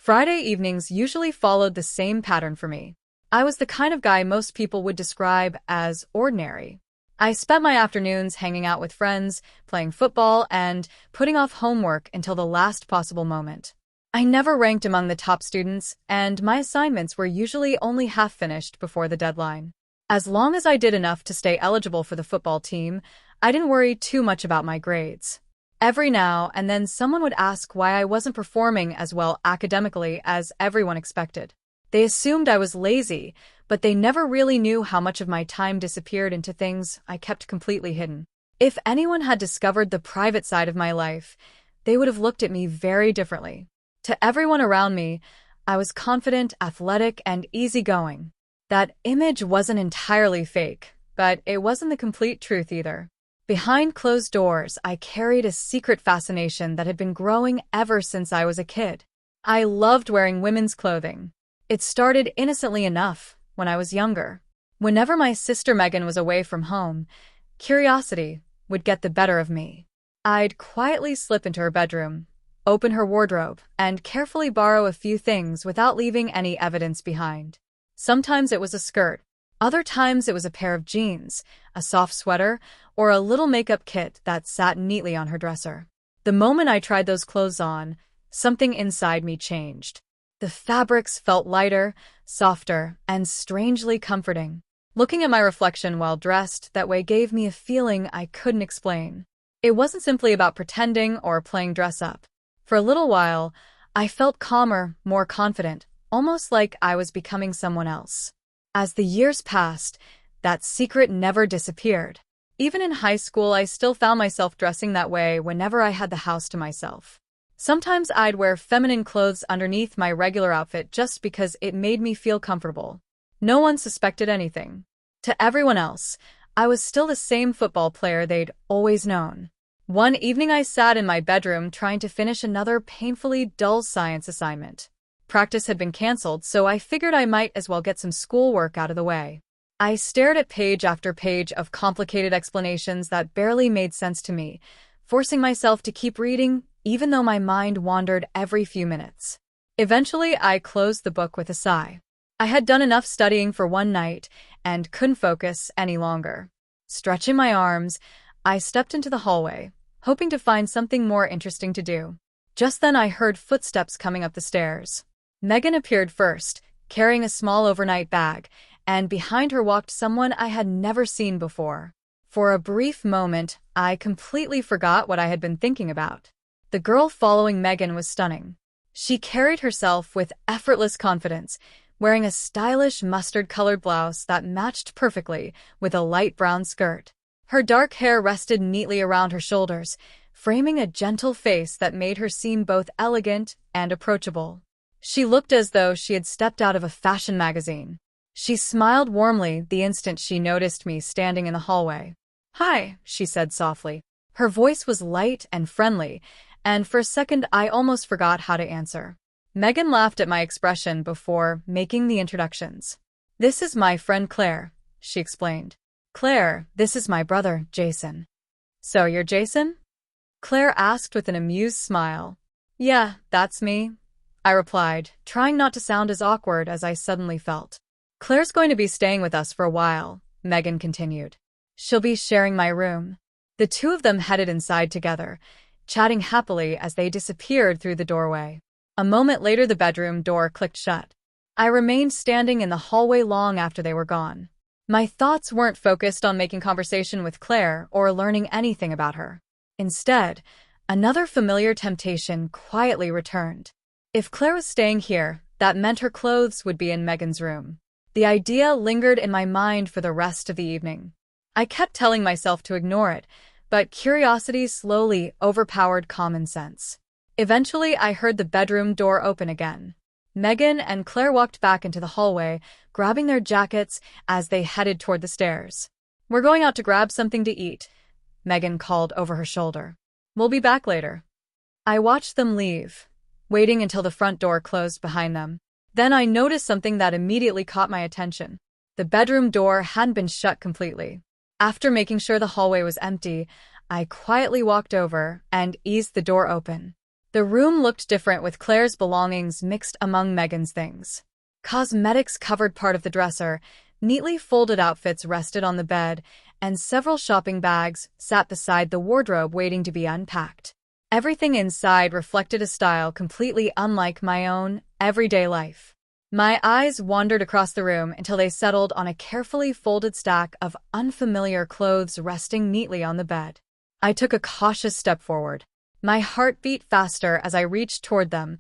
Friday evenings usually followed the same pattern for me. I was the kind of guy most people would describe as ordinary. I spent my afternoons hanging out with friends, playing football, and putting off homework until the last possible moment. I never ranked among the top students, and my assignments were usually only half finished before the deadline. As long as I did enough to stay eligible for the football team, I didn't worry too much about my grades. Every now and then someone would ask why I wasn't performing as well academically as everyone expected. They assumed I was lazy, but they never really knew how much of my time disappeared into things I kept completely hidden. If anyone had discovered the private side of my life, they would have looked at me very differently. To everyone around me, I was confident, athletic, and easygoing. That image wasn't entirely fake, but it wasn't the complete truth either. Behind closed doors, I carried a secret fascination that had been growing ever since I was a kid. I loved wearing women's clothing. It started innocently enough when I was younger. Whenever my sister Megan was away from home, curiosity would get the better of me. I'd quietly slip into her bedroom, open her wardrobe, and carefully borrow a few things without leaving any evidence behind. Sometimes it was a skirt. Other times it was a pair of jeans, a soft sweater, or a little makeup kit that sat neatly on her dresser. The moment I tried those clothes on, something inside me changed. The fabrics felt lighter, softer, and strangely comforting. Looking at my reflection while dressed that way gave me a feeling I couldn't explain. It wasn't simply about pretending or playing dress-up. For a little while, I felt calmer, more confident, almost like I was becoming someone else. As the years passed, that secret never disappeared. Even in high school, I still found myself dressing that way whenever I had the house to myself. Sometimes I'd wear feminine clothes underneath my regular outfit just because it made me feel comfortable. No one suspected anything. To everyone else, I was still the same football player they'd always known. One evening I sat in my bedroom trying to finish another painfully dull science assignment. Practice had been canceled, so I figured I might as well get some schoolwork out of the way. I stared at page after page of complicated explanations that barely made sense to me, forcing myself to keep reading even though my mind wandered every few minutes. Eventually, I closed the book with a sigh. I had done enough studying for one night and couldn't focus any longer. Stretching my arms, I stepped into the hallway, hoping to find something more interesting to do. Just then I heard footsteps coming up the stairs. Megan appeared first, carrying a small overnight bag, and behind her walked someone I had never seen before. For a brief moment, I completely forgot what I had been thinking about. The girl following Megan was stunning. She carried herself with effortless confidence, wearing a stylish mustard-colored blouse that matched perfectly with a light brown skirt. Her dark hair rested neatly around her shoulders, framing a gentle face that made her seem both elegant and approachable. She looked as though she had stepped out of a fashion magazine. She smiled warmly the instant she noticed me standing in the hallway. "Hi," she said softly. Her voice was light and friendly, and for a second I almost forgot how to answer. Megan laughed at my expression before making the introductions. "This is my friend Claire," she explained. "Claire, this is my brother, Jason." "So you're Jason?" Claire asked with an amused smile. "Yeah, that's me," I replied, trying not to sound as awkward as I suddenly felt. "Claire's going to be staying with us for a while," Megan continued. "She'll be sharing my room." The two of them headed inside together, chatting happily as they disappeared through the doorway. A moment later, the bedroom door clicked shut. I remained standing in the hallway long after they were gone. My thoughts weren't focused on making conversation with Claire or learning anything about her. Instead, another familiar temptation quietly returned. If Claire was staying here, that meant her clothes would be in Megan's room. The idea lingered in my mind for the rest of the evening. I kept telling myself to ignore it, but curiosity slowly overpowered common sense. Eventually, I heard the bedroom door open again. Megan and Claire walked back into the hallway, grabbing their jackets as they headed toward the stairs. "We're going out to grab something to eat," Megan called over her shoulder. "We'll be back later." I watched them leave, waiting until the front door closed behind them. Then I noticed something that immediately caught my attention. The bedroom door hadn't been shut completely. After making sure the hallway was empty, I quietly walked over and eased the door open. The room looked different with Claire's belongings mixed among Megan's things. Cosmetics covered part of the dresser, neatly folded outfits rested on the bed, and several shopping bags sat beside the wardrobe waiting to be unpacked. Everything inside reflected a style completely unlike my own everyday life. My eyes wandered across the room until they settled on a carefully folded stack of unfamiliar clothes resting neatly on the bed. I took a cautious step forward. My heart beat faster as I reached toward them,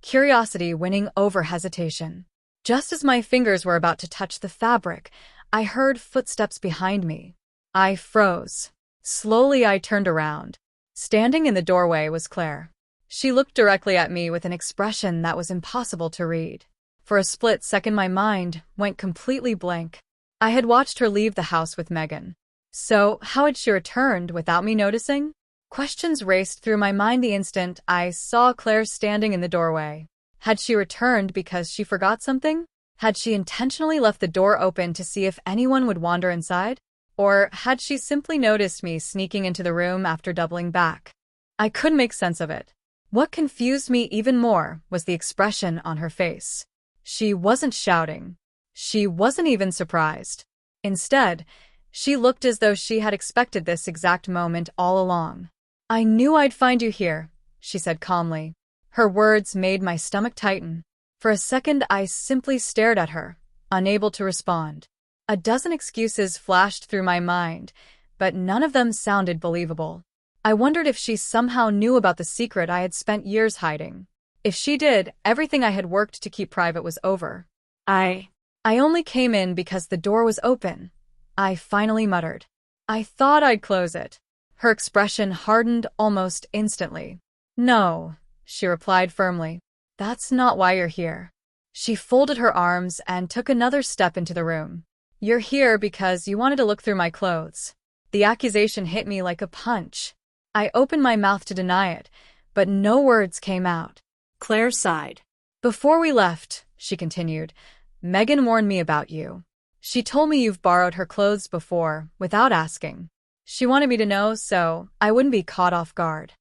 curiosity winning over hesitation. Just as my fingers were about to touch the fabric, I heard footsteps behind me. I froze. Slowly I turned around. Standing in the doorway was Claire. She looked directly at me with an expression that was impossible to read. For a split second my mind went completely blank. I had watched her leave the house with Megan. So, how had she returned without me noticing? Questions raced through my mind the instant I saw Claire standing in the doorway. Had she returned because she forgot something? Had she intentionally left the door open to see if anyone would wander inside? Or had she simply noticed me sneaking into the room after doubling back? I couldn't make sense of it. What confused me even more was the expression on her face. She wasn't shouting. She wasn't even surprised. Instead, she looked as though she had expected this exact moment all along. "I knew I'd find you here," she said calmly. Her words made my stomach tighten. For a second, I simply stared at her, unable to respond. A dozen excuses flashed through my mind, but none of them sounded believable. I wondered if she somehow knew about the secret I had spent years hiding. If she did, everything I had worked to keep private was over. I only came in because the door was open," I finally muttered. "I thought I'd close it." Her expression hardened almost instantly. "No," she replied firmly. "That's not why you're here." She folded her arms and took another step into the room. "You're here because you wanted to look through my clothes." The accusation hit me like a punch. I opened my mouth to deny it, but no words came out. Claire sighed. "Before we left," she continued, "Megan warned me about you. She told me you've borrowed her clothes before, without asking. She wanted me to know so I wouldn't be caught off guard."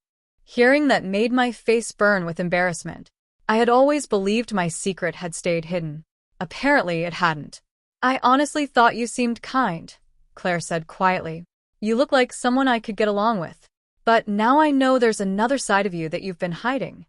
Hearing that made my face burn with embarrassment. I had always believed my secret had stayed hidden. Apparently it hadn't. "I honestly thought you seemed kind," Claire said quietly. "You look like someone I could get along with. But now I know there's another side of you that you've been hiding."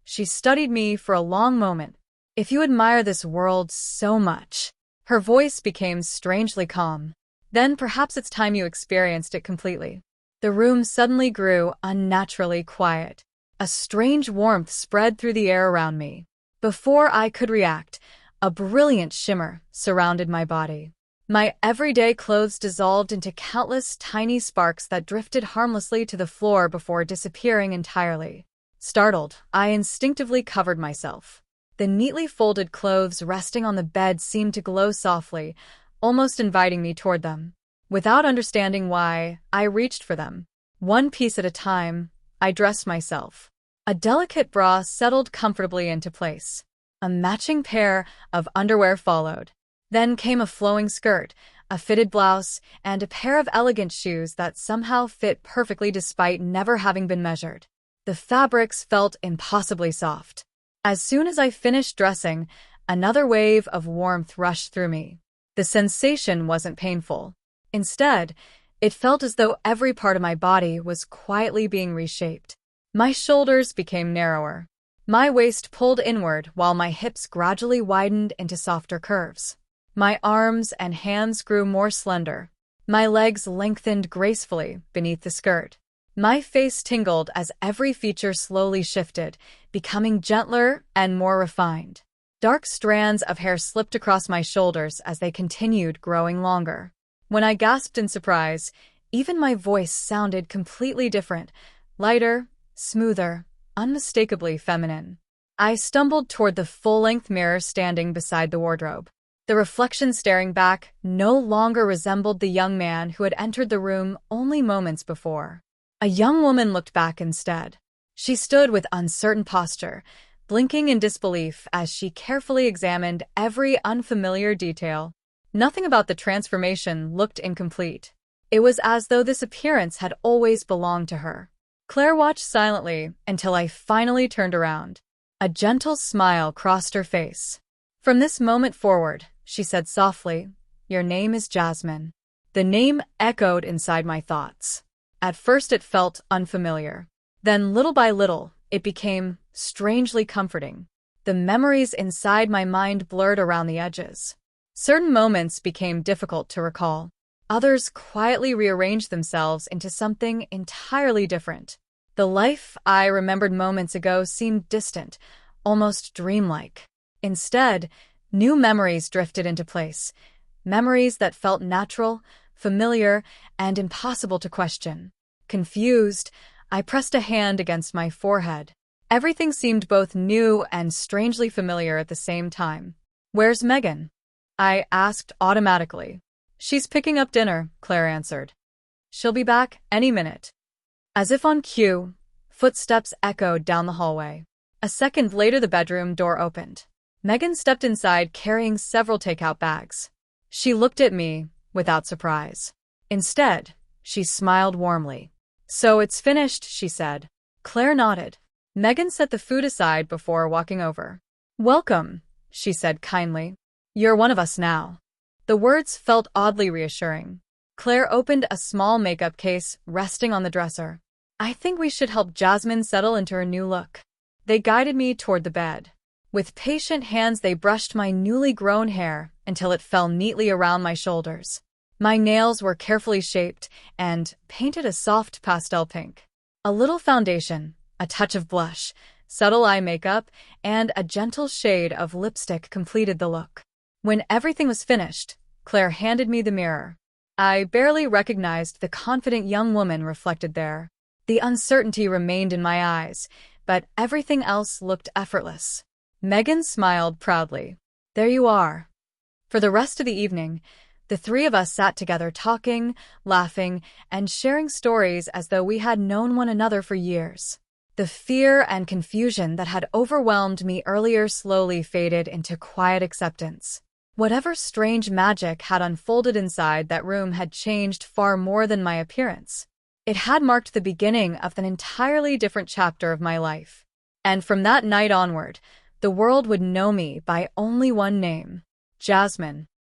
She studied me for a long moment. "If you admire this world so much," her voice became strangely calm, "then perhaps it's time you experienced it completely." The room suddenly grew unnaturally quiet. A strange warmth spread through the air around me. Before I could react, a brilliant shimmer surrounded my body. My everyday clothes dissolved into countless tiny sparks that drifted harmlessly to the floor before disappearing entirely. Startled, I instinctively covered myself. The neatly folded clothes resting on the bed seemed to glow softly, almost inviting me toward them. Without understanding why, I reached for them. One piece at a time, I dressed myself. A delicate bra settled comfortably into place. A matching pair of underwear followed. Then came a flowing skirt, a fitted blouse, and a pair of elegant shoes that somehow fit perfectly despite never having been measured. The fabrics felt impossibly soft. As soon as I finished dressing, another wave of warmth rushed through me. The sensation wasn't painful. Instead, it felt as though every part of my body was quietly being reshaped. My shoulders became narrower. My waist pulled inward while my hips gradually widened into softer curves. My arms and hands grew more slender. My legs lengthened gracefully beneath the skirt. My face tingled as every feature slowly shifted, becoming gentler and more refined. Dark strands of hair slipped across my shoulders as they continued growing longer. When I gasped in surprise, even my voice sounded completely different, lighter, smoother, unmistakably feminine. I stumbled toward the full-length mirror standing beside the wardrobe. The reflection staring back no longer resembled the young man who had entered the room only moments before. A young woman looked back instead. She stood with uncertain posture, blinking in disbelief as she carefully examined every unfamiliar detail. Nothing about the transformation looked incomplete. It was as though this appearance had always belonged to her. Claire watched silently until I finally turned around. A gentle smile crossed her face. "From this moment forward," she said softly, "your name is Jasmine." The name echoed inside my thoughts. At first it felt unfamiliar. Then, little by little, it became strangely comforting. The memories inside my mind blurred around the edges. Certain moments became difficult to recall. Others quietly rearranged themselves into something entirely different. The life I remembered moments ago seemed distant, almost dreamlike. Instead, new memories drifted into place. Memories that felt natural, familiar, and impossible to question. Confused, I pressed a hand against my forehead. Everything seemed both new and strangely familiar at the same time. "Where's Megan?" I asked automatically. "She's picking up dinner," Claire answered. "She'll be back any minute." As if on cue, footsteps echoed down the hallway. A second later, the bedroom door opened. Megan stepped inside carrying several takeout bags. She looked at me without surprise. Instead, she smiled warmly. "So it's finished," she said. Claire nodded. Megan set the food aside before walking over. "Welcome," she said kindly. "You're one of us now." The words felt oddly reassuring. Claire opened a small makeup case resting on the dresser. "I think we should help Jasmine settle into her new look." They guided me toward the bed. With patient hands, they brushed my newly grown hair until it fell neatly around my shoulders. My nails were carefully shaped and painted a soft pastel pink. A little foundation, a touch of blush, subtle eye makeup, and a gentle shade of lipstick completed the look. When everything was finished, Claire handed me the mirror. I barely recognized the confident young woman reflected there. The uncertainty remained in my eyes, but everything else looked effortless. Megan smiled proudly. "There you are." For the rest of the evening, the three of us sat together talking, laughing, and sharing stories as though we had known one another for years. The fear and confusion that had overwhelmed me earlier slowly faded into quiet acceptance. Whatever strange magic had unfolded inside that room had changed far more than my appearance. It had marked the beginning of an entirely different chapter of my life. And from that night onward, the world would know me by only one name: Jasmine.